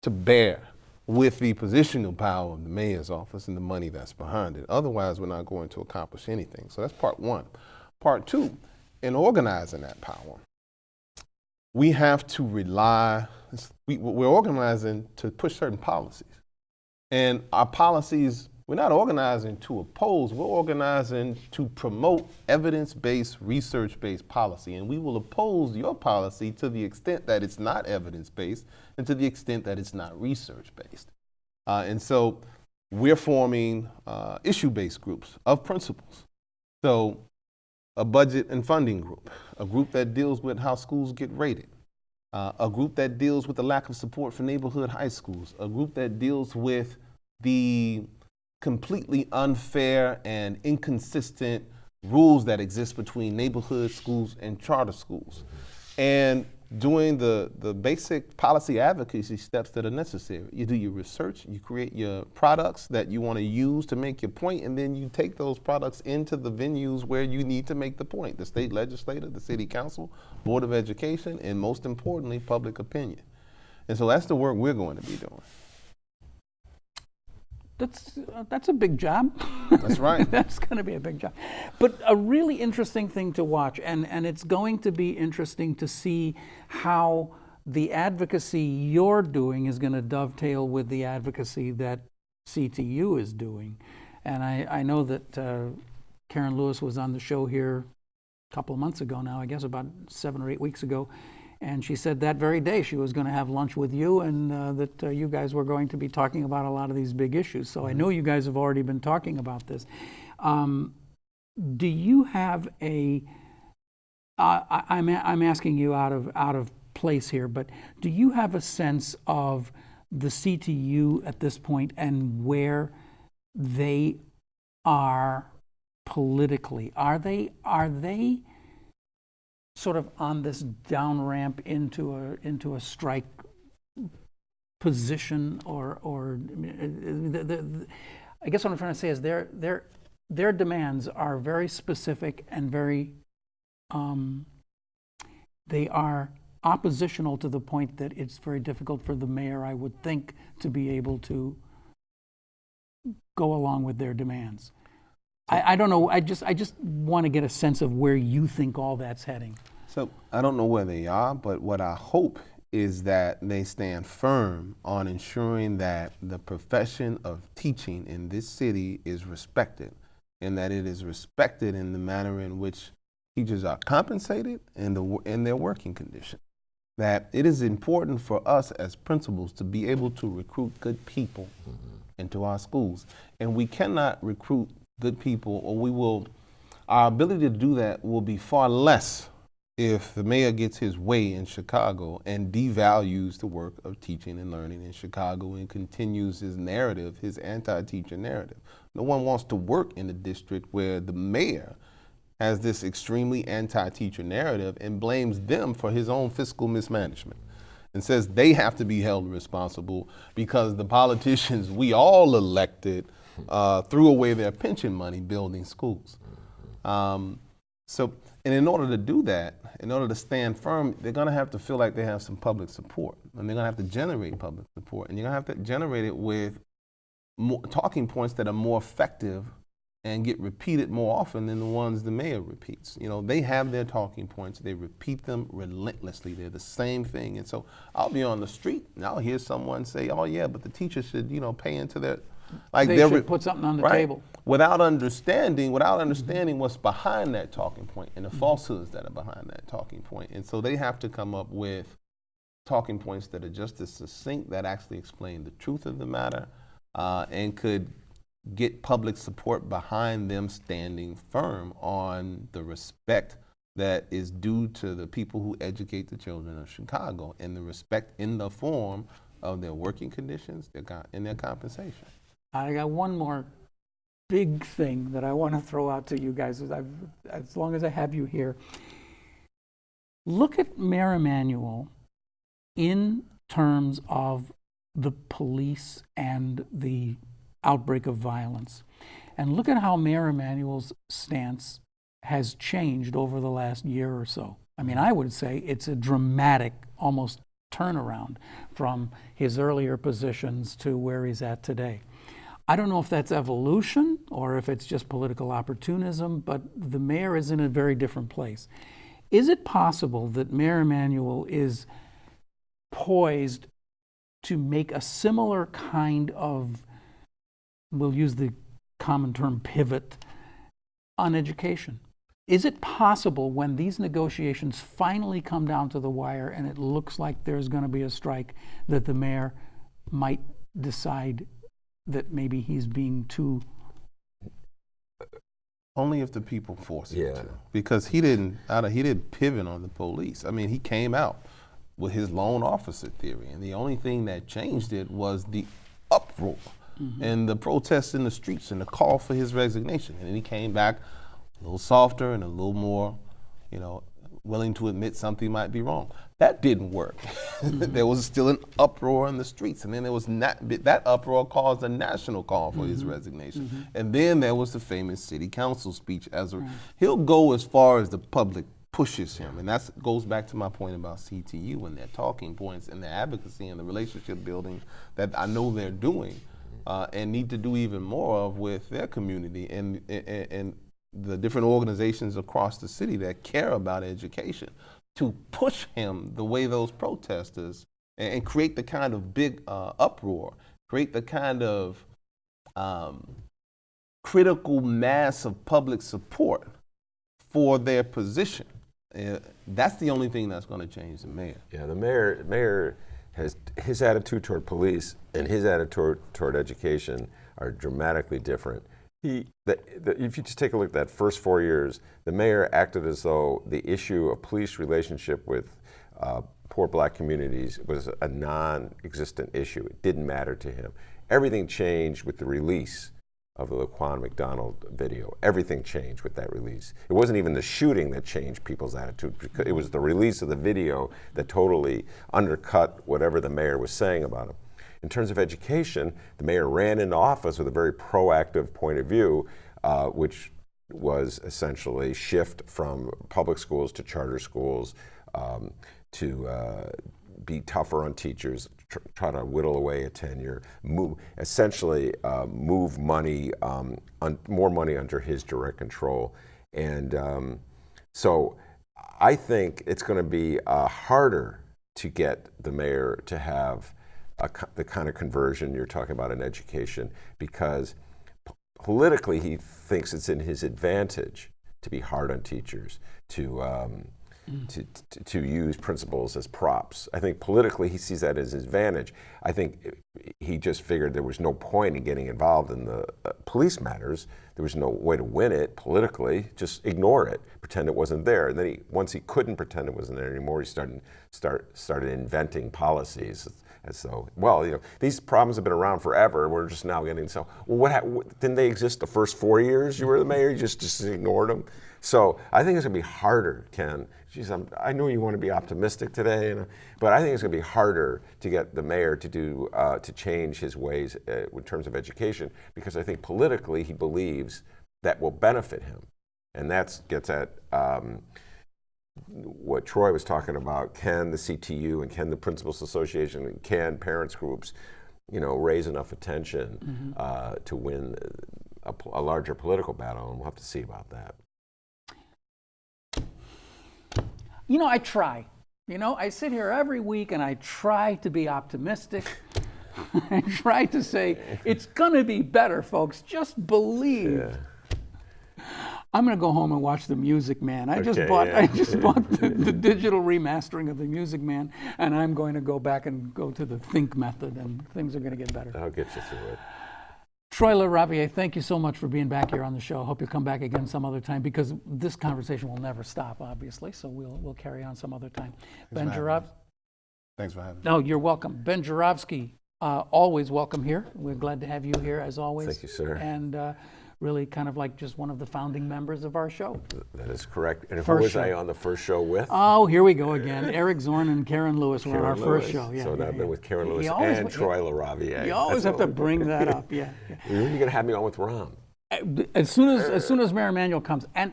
to bear with the positional power of the mayor's office and the money that's behind it. Otherwise, we're not going to accomplish anything. So that's part one. Part two, in organizing that power, we have to rely, we're organizing to push certain policies. And our policies, we're not organizing to oppose, we're organizing to promote evidence-based, research-based policy. And we will oppose your policy to the extent that it's not evidence-based and to the extent that it's not research-based. And so we're forming issue-based groups of principals. So a budget and funding group, a group that deals with how schools get rated, a group that deals with the lack of support for neighborhood high schools, a group that deals with the completely unfair and inconsistent rules that exist between neighborhood schools and charter schools, and doing the basic policy advocacy steps that are necessary. You do your research, you create your products that you want to use to make your point, and then you take those products into the venues where you need to make the point: the state legislature, the city council, board of education, and most importantly, public opinion. And so that's the work we're going to be doing. That's a big job. That's right. That's going to be a big job. But a really interesting thing to watch, and it's going to be interesting to see how the advocacy you're doing is going to dovetail with the advocacy that CTU is doing. And I know that Karen Lewis was on the show here a couple of months ago now, I guess about 7 or 8 weeks ago, and she said that very day she was going to have lunch with you, and that you guys were going to be talking about a lot of these big issues. So I know you guys have already been talking about this. Do you have a? I'm asking you out of place here, but do you have a sense of the CTU at this point and where they are politically? Are they sort of on this down ramp into a strike position, or I guess what I'm trying to say is their demands are very specific and very they are oppositional to the point that it's very difficult for the mayor, I would think, to be able to go along with their demands. I don't know. I just want to get a sense of where you think all that's heading. So I don't know where they are, but what I hope is that they stand firm on ensuring that the profession of teaching in this city is respected, and that it is respected in the manner in which teachers are compensated and in their working conditions. That it is important for us as principals to be able to recruit good people into our schools, and we cannot recruit good people, or our ability to do that will be far less if the mayor gets his way in Chicago and devalues the work of teaching and learning in Chicago and continues his narrative, his anti-teacher narrative. No one wants to work in a district where the mayor has this extremely anti-teacher narrative and blames them for his own fiscal mismanagement and says they have to be held responsible because the politicians we all elected threw away their pension money building schools. And in order to do that, in order to stand firm, they're going to have to feel like they have some public support, and they're going to have to generate public support, and you're going to have to generate it with talking points that are more effective and get repeated more often than the ones the mayor repeats. You know, they have their talking points, they repeat them relentlessly, they're the same thing. And so I'll be on the street and I'll hear someone say, oh yeah, but the teacher should, pay into their, like they should put something on the table. Without understanding what's behind that talking point and the falsehoods that are behind that talking point. And so they have to come up with talking points that are just as succinct, that actually explain the truth of the matter, and could get public support behind them standing firm on the respect that is due to the people who educate the children of Chicago, and the respect in the form of their working conditions and their compensation. I got one more big thing that I want to throw out to you guys as long as I have you here. Look at Mayor Emanuel in terms of the police and the outbreak of violence. And look at how Mayor Emanuel's stance has changed over the last year or so. I mean, I would say it's a dramatic, almost turnaround from his earlier positions to where he's at today. I don't know if that's evolution or if it's just political opportunism, but the mayor is in a very different place. Is it possible that Mayor Emanuel is poised to make a similar kind of, we'll use the common term, pivot on education? Is it possible when these negotiations finally come down to the wire and it looks like there's going to be a strike that the mayor might decide that maybe he's being too... Only if the people force him to. Because he didn't pivot on the police. I mean, he came out with his lone officer theory, and the only thing that changed it was the uproar and the protests in the streets and the call for his resignation. And then he came back a little softer and a little more, willing to admit something might be wrong. That didn't work. There was still an uproar in the streets, and then there was that uproar caused a national call for his resignation. And then there was the famous city council speech. He'll go as far as the public pushes him, and that goes back to my point about CTU and their talking points and their advocacy and the relationship building that I know they're doing, and need to do even more of with their community and the different organizations across the city that care about education, to push him the way those protesters and create the kind of big uproar, create the kind of critical mass of public support for their position. That's the only thing that's going to change the mayor. Yeah, the mayor has, his attitude toward police and his attitude toward education are dramatically different. If you just take a look at that first 4 years, the mayor acted as though the issue of police relationship with poor black communities was a non-existent issue. It didn't matter to him. Everything changed with the release of the Laquan McDonald video. Everything changed with that release. It wasn't even the shooting that changed people's attitude, because it was the release of the video that totally undercut whatever the mayor was saying about him. In terms of education, the mayor ran into office with a very proactive point of view, which was essentially shift from public schools to charter schools, to be tougher on teachers, try to whittle away at tenure, essentially move money, more money under his direct control. And so I think it's going to be harder to get the mayor to have the kind of conversion you're talking about in education, because politically he thinks it's in his advantage to be hard on teachers, to use principals as props. I think politically he sees that as his advantage. I think he just figured there was no point in getting involved in the police matters. There was no way to win it politically. Just ignore it, pretend it wasn't there. And then once he couldn't pretend it wasn't there anymore, he started inventing policies. And so, these problems have been around forever. We're just now getting didn't they exist the first 4 years you were the mayor? You just ignored them. So I think it's going to be harder, Ken. Geez, I know you want to be optimistic today, but I think it's going to be harder to get the mayor to change his ways in terms of education, because I think politically he believes that will benefit him, and that gets at what Troy was talking about. Can the CTU and can the Principals Association and can parents groups, raise enough attention to win a larger political battle? And we'll have to see about that. I try. I sit here every week and I try to be optimistic. I try to say, it's going to be better, folks. Just believe. Yeah. I'm going to go home and watch The Music Man. I just bought the digital remastering of The Music Man, and I'm going to go back and go to the Think method, and things are going to get better. I'll get you through it. Troy LaRaviere, thank you so much for being back here on the show. Hope you'll come back again some other time, because this conversation will never stop, obviously, so we'll carry on some other time. Ben Joravsky. Thanks for having me. No, you're welcome. Ben Joravsky, always welcome here. We're glad to have you here, as always. Thank you, sir. And really kind of like just one of the founding members of our show. That is correct. And who was I on the first show with? Oh, here we go again. Eric Zorn and Karen Lewis were on our first show. Yeah, so now I've been with Karen Lewis and Troy LaRaviere. You always have to bring that up. Yeah. When are you going to have me on with Ram? As soon as Mayor Emanuel comes. And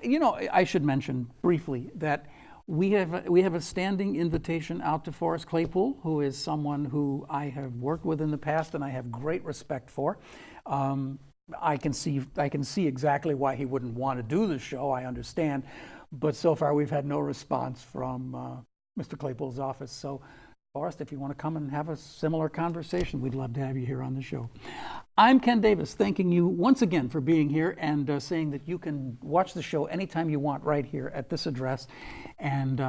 I should mention briefly that We have a standing invitation out to Forrest Claypool, who is someone who I have worked with in the past and I have great respect for. I can see exactly why he wouldn't want to do the show. I understand, but so far we've had no response from Mr. Claypool's office. So, Forrest, if you want to come and have a similar conversation, we'd love to have you here on the show. I'm Ken Davis, thanking you once again for being here and saying that you can watch the show anytime you want right here at this address. And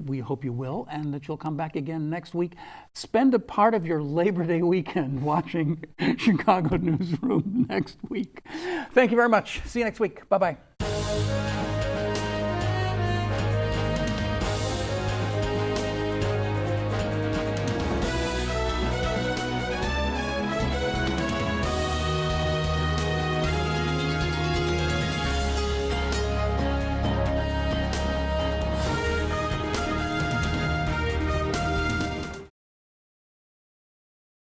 we hope you will, and that you'll come back again next week. Spend a part of your Labor Day weekend watching Chicago Newsroom next week. Thank you very much. See you next week. Bye-bye.